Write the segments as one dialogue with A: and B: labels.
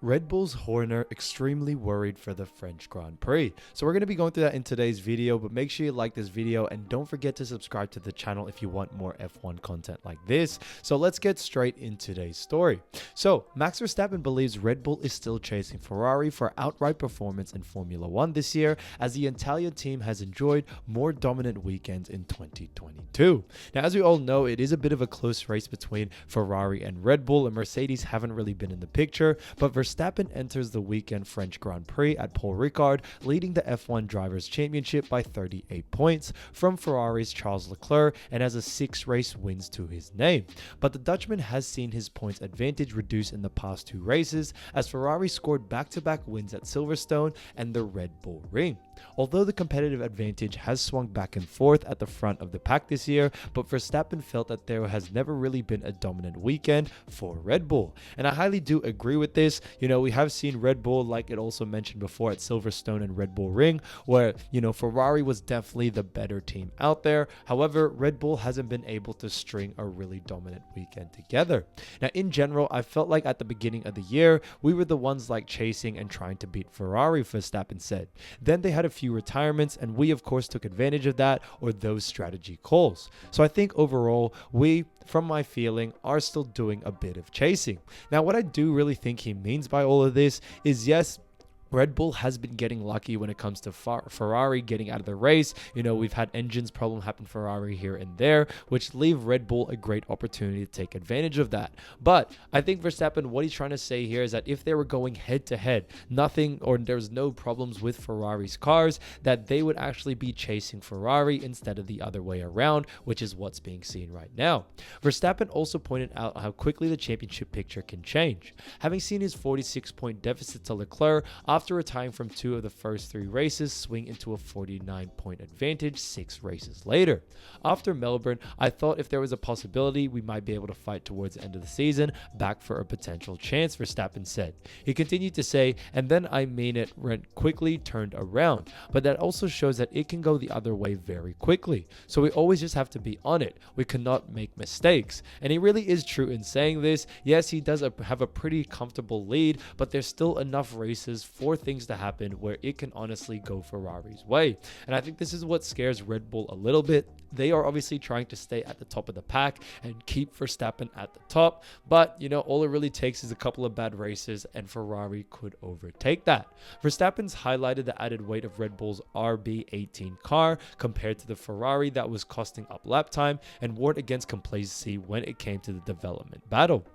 A: Red Bull's Horner extremely worried for the French Grand Prix. So we're going to be going through that in today's video, but make sure you like this video and don't forget to subscribe to the channel if you want more F1 content like this. So let's get straight into today's story. So Max Verstappen believes Red Bull is still chasing Ferrari for outright performance in Formula 1 this year, as the Italian team has enjoyed more dominant weekends in 2022. Now, as we all know, it is a bit of a close race between Ferrari and Red Bull, and Mercedes haven't really been in the picture, but Verstappen enters the weekend French Grand Prix at Paul Ricard, leading the F1 Drivers' Championship by 38 points from Ferrari's Charles Leclerc, and has a 6-race wins to his name. But the Dutchman has seen his points advantage reduce in the past 2 races, as Ferrari scored back-to-back wins at Silverstone and the Red Bull Ring. Although the competitive advantage has swung back and forth at the front of the pack this year, but Verstappen felt that there has never really been a dominant weekend for Red Bull. And I highly do agree with this. We have seen Red Bull, like it also mentioned before, at Silverstone and Red Bull Ring, where, Ferrari was definitely the better team out there. However, Red Bull hasn't been able to string a really dominant weekend together. Now, in general, I felt like at the beginning of the year, we were the ones like chasing and trying to beat Ferrari, Verstappen said. Then they had a few retirements, and we of course took advantage of that, or those strategy calls. So I think overall, we, from my feeling, are still doing a bit of chasing. Now, what I do really think he means by all of this is, yes, Red Bull has been getting lucky when it comes to Ferrari getting out of the race. We've had engines problem happen Ferrari here and there, which leave Red Bull a great opportunity to take advantage of that. But I think Verstappen, what he's trying to say here is that if they were going head to head, there's no problems with Ferrari's cars, that they would actually be chasing Ferrari instead of the other way around, which is what's being seen right now. Verstappen also pointed out how quickly the championship picture can change. Having seen his 46-point deficit to Leclerc after retiring from 2 of the first 3 races, swing into a 49-point advantage 6 races later. After Melbourne, I thought if there was a possibility we might be able to fight towards the end of the season back for a potential chance, Verstappen said. He continued to say, and then it quickly turned around, but that also shows that it can go the other way very quickly. So we always just have to be on it. We cannot make mistakes. And he really is true in saying this. Yes, he does have a pretty comfortable lead, but there's still enough races for things to happen where it can honestly go Ferrari's way. And I think this is what scares Red Bull a little bit. They are obviously trying to stay at the top of the pack and keep Verstappen at the top, but all it really takes is a couple of bad races and Ferrari could overtake that. Verstappen's highlighted the added weight of Red Bull's RB18 car compared to the Ferrari that was costing up lap time, and warned against complacency when it came to the development battle.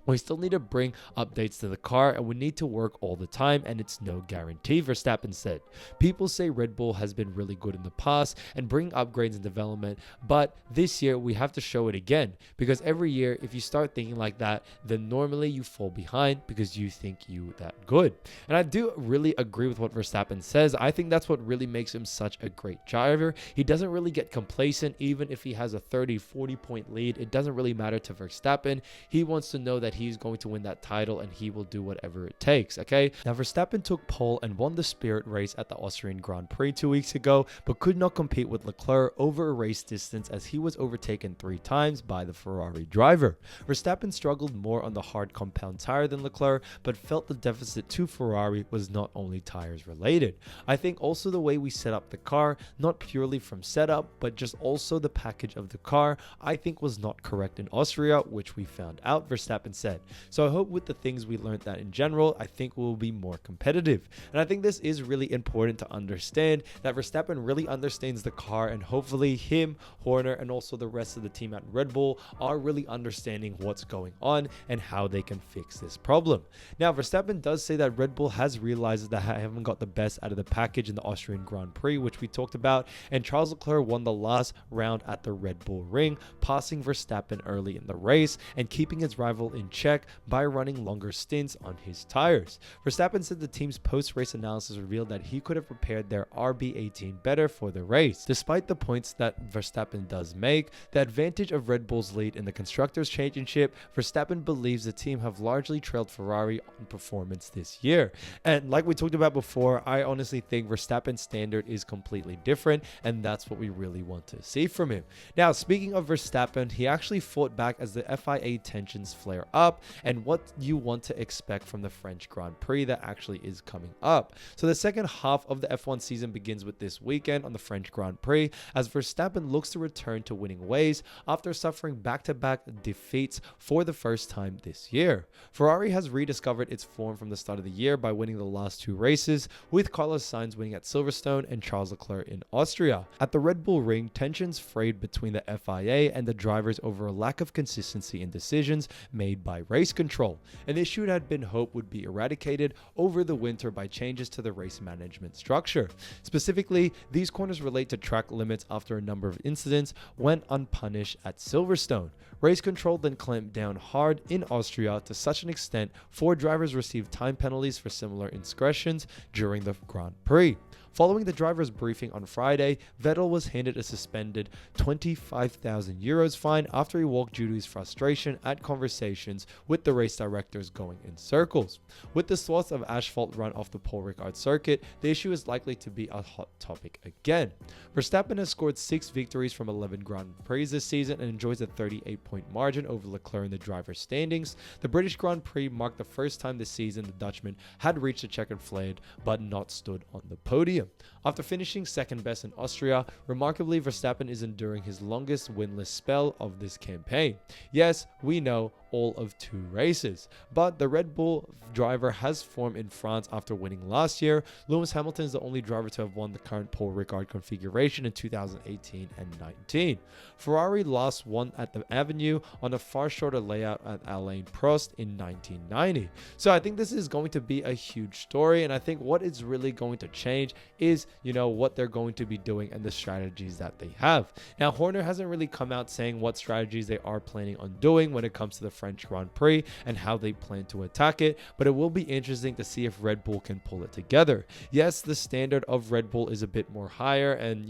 A: We still need to bring updates to the car, and we need to work all the time, and it's no guarantee, Verstappen said. People say Red Bull has been really good in the past and bring upgrades and development, but this year we have to show it again, because every year if you start thinking like that, then normally you fall behind because you think you that good. And I do really agree with what Verstappen says. I think that's what really makes him such a great driver. He doesn't really get complacent. Even if he has a 30-40 point lead, it doesn't really matter to Verstappen. He wants to know that he's going to win that title, and he will do whatever it takes. Okay, now Verstappen took pole and won the Spirit race at the Austrian Grand Prix 2 weeks ago, but could not compete with Leclerc over a race distance, as he was overtaken 3 times by the Ferrari driver. Verstappen struggled more on the hard compound tire than Leclerc, but felt the deficit to Ferrari was not only tires related. I think also the way we set up the car, not purely from setup, but just also the package of the car, I think was not correct in Austria, which we found out, Verstappen said. So I hope with the things we learned that in general, I think we'll be more competitive. And I think this is really important to understand, that Verstappen really understands the car, and hopefully him, Horner, and also the rest of the team at Red Bull are really understanding what's going on and how they can fix this problem. Now, Verstappen does say that Red Bull has realized that they haven't got the best out of the package in the Austrian Grand Prix, which we talked about, and Charles Leclerc won the last round at the Red Bull Ring, passing Verstappen early in the race and keeping his rival in check by running longer stints on his tires. Verstappen said the team's post-race analysis revealed that he could have prepared their RB18 better for the race. Despite the points that Verstappen does make, the advantage of Red Bull's lead in the Constructors' Championship, Verstappen believes the team have largely trailed Ferrari on performance this year. And like we talked about before, I honestly think Verstappen's standard is completely different, and that's what we really want to see from him. Now, speaking of Verstappen, he actually fought back as the FIA tensions flare up, up and what you want to expect from the French Grand Prix that actually is coming up. So the second half of the F1 season begins with this weekend on the French Grand Prix as Verstappen looks to return to winning ways after suffering back-to-back defeats for the first time this year. Ferrari has rediscovered its form from the start of the year by winning the last two races, with Carlos Sainz winning at Silverstone and Charles Leclerc in Austria. At the Red Bull Ring, tensions frayed between the FIA and the drivers over a lack of consistency in decisions made by race control, an issue that had been hoped would be eradicated over the winter by changes to the race management structure. Specifically, these corners relate to track limits after a number of incidents went unpunished at Silverstone. Race control then clamped down hard in Austria to such an extent 4 drivers received time penalties for similar indiscretions during the Grand Prix. Following the driver's briefing on Friday, Vettel was handed a suspended €25,000 fine after he walked due to his frustration at conversations with the race directors going in circles. With the swaths of asphalt run off the Paul Ricard circuit, the issue is likely to be a hot topic again. Verstappen has scored 6 victories from 11 Grand Prix this season and enjoys a 38-point margin over Leclerc in the driver's standings. The British Grand Prix marked the first time this season the Dutchman had reached the checkered flag but not stood on the podium. After finishing second best in Austria, remarkably Verstappen is enduring his longest winless spell of this campaign. Yes, we know, all of 2 races, but the Red Bull driver has form in France after winning last year. Lewis Hamilton is the only driver to have won the current Paul Ricard configuration in 2018 and 19. Ferrari last won at the Avenue on a far shorter layout at Alain Prost in 1990. So I think this is going to be a huge story, and I think what is really going to change is, what they're going to be doing and the strategies that they have. Now, Horner hasn't really come out saying what strategies they are planning on doing when it comes to the French Grand Prix and how they plan to attack it, but it will be interesting to see if Red Bull can pull it together. Yes, the standard of Red Bull is a bit more higher, and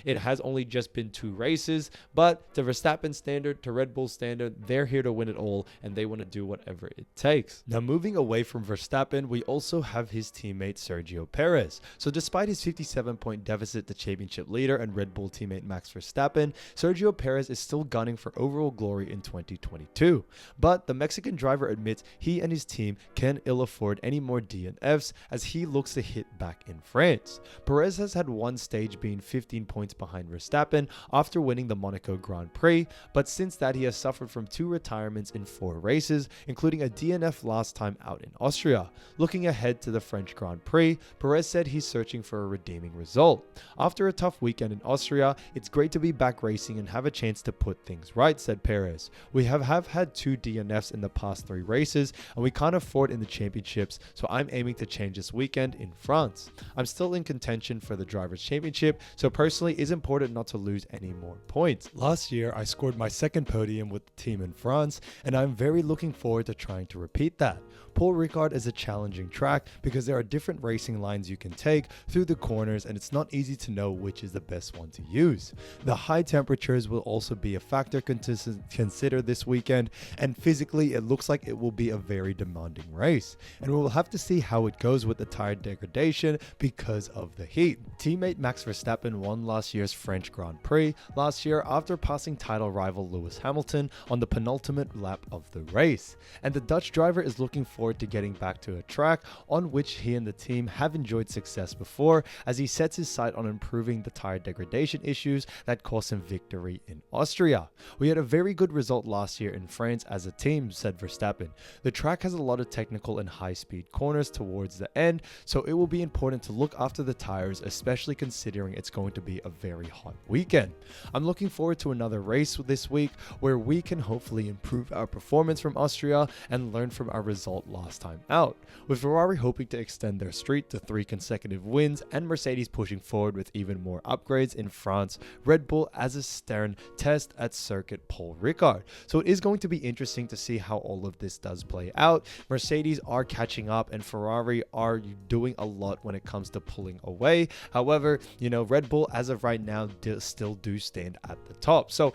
A: it has only just been 2 races, but to Verstappen standard, to Red Bull standard, they're here to win it all and they want to do whatever it takes. Now, moving away from Verstappen, we also have his teammate Sergio Perez. So despite his 57-point deficit to championship leader and Red Bull teammate Max Verstappen, Sergio Perez is still gunning for overall glory in 2022. But the Mexican driver admits he and his team can ill afford any more DNFs as he looks to hit back in France. Perez has had one stage being 15 points behind Verstappen after winning the Monaco Grand Prix, but since that he has suffered from 2 retirements in 4 races, including a DNF last time out in Austria. Looking ahead to the French Grand Prix, Perez said he's searching for a redeeming result. After a tough weekend in Austria, it's great to be back racing and have a chance to put things right, said Perez. We have had 2 DNFs in the past 3 races and we can't afford in the championships, so I'm aiming to change this weekend in France. I'm still in contention for the Drivers' Championship, so personally it's important not to lose any more points. Last year I scored my 2nd podium with the team in France and I'm very looking forward to trying to repeat that. Paul Ricard is a challenging track because there are different racing lines you can take through the corners and it's not easy to know which is the best one to use. The high temperatures will also be a factor to consider this weekend, and physically it looks like it will be a very demanding race, and we will have to see how it goes with the tire degradation because of the heat. Teammate Max Verstappen won last year's French Grand Prix last year after passing title rival Lewis Hamilton on the penultimate lap of the race, and the Dutch driver is looking forward to getting back to a track on which he and the team have enjoyed success before, as he sets his sight on improving the tire degradation issues that cost him victory in Austria. We had a very good result last year in France as a team, said Verstappen. The track has a lot of technical and high-speed corners towards the end, so it will be important to look after the tires, especially considering it's going to be a very hot weekend. I'm looking forward to another race this week where we can hopefully improve our performance from Austria and learn from our result last time out, with Ferrari hoping to extend their streak to 3 consecutive wins and Mercedes pushing forward with even more upgrades in France, Red Bull as a stern test at circuit Paul Ricard. So it is going to be interesting to see how all of this does play out. Mercedes are catching up and Ferrari are doing a lot when it comes to pulling away. However, Red Bull as of right now still do stand at the top. So,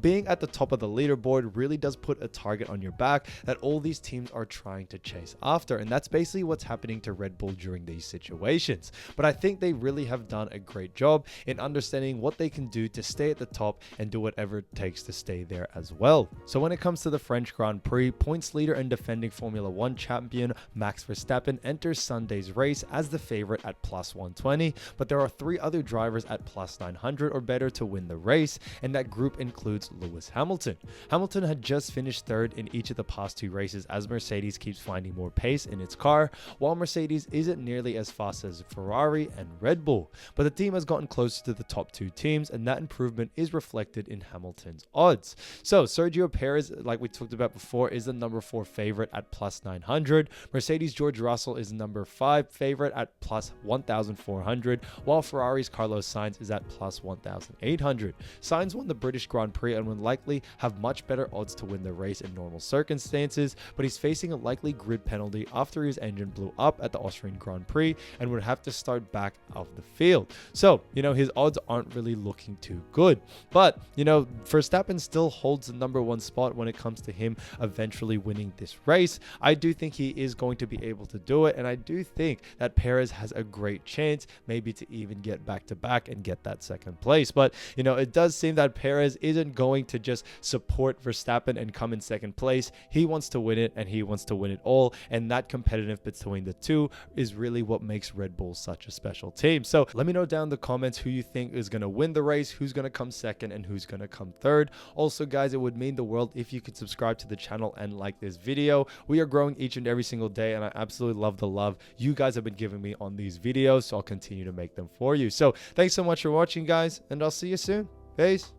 A: being at the top of the leaderboard really does put a target on your back that all these teams are trying to chase after, and that's basically what's happening to Red Bull during these situations. But I think they really have done a great job in understanding what they can do to stay at the top and do whatever it takes to stay there as well. So when it comes to the French French Grand Prix, points leader and defending Formula 1 champion Max Verstappen enters Sunday's race as the favorite at plus 120, but there are 3 other drivers at plus 900 or better to win the race, and that group includes Lewis Hamilton. Hamilton had just finished 3rd in each of the past 2 races as Mercedes keeps finding more pace in its car, while Mercedes isn't nearly as fast as Ferrari and Red Bull, but the team has gotten closer to the top 2 teams, and that improvement is reflected in Hamilton's odds. So Sergio Perez, like we talked about before, is the number 4 favorite at plus 900. Mercedes George Russell is the number 5 favorite at plus 1,400, while Ferrari's Carlos Sainz is at plus 1,800. Sainz won the British Grand Prix and would likely have much better odds to win the race in normal circumstances, but he's facing a likely grid penalty after his engine blew up at the Austrian Grand Prix and would have to start back off the field. So, his odds aren't really looking too good. But, Verstappen still holds the number 1 spot when it comes to him eventually winning this race. I do think he is going to be able to do it, and I do think that Perez has a great chance maybe to even get back to back and get that 2nd place. But, it does seem that Perez isn't going to just support Verstappen and come in 2nd place. He wants to win it, and he wants to win it all, and that competitive between the two is really what makes Red Bull such a special team. So let me know down in the comments who you think is going to win the race, who's going to come 2nd, and who's going to come 3rd. Also, guys, it would mean the world if you could subscribe to the channel and like this video. We are growing each and every single day, and I absolutely love the love you guys have been giving me on these videos, so I'll continue to make them for you. So thanks so much for watching, guys, and I'll see you soon. Peace.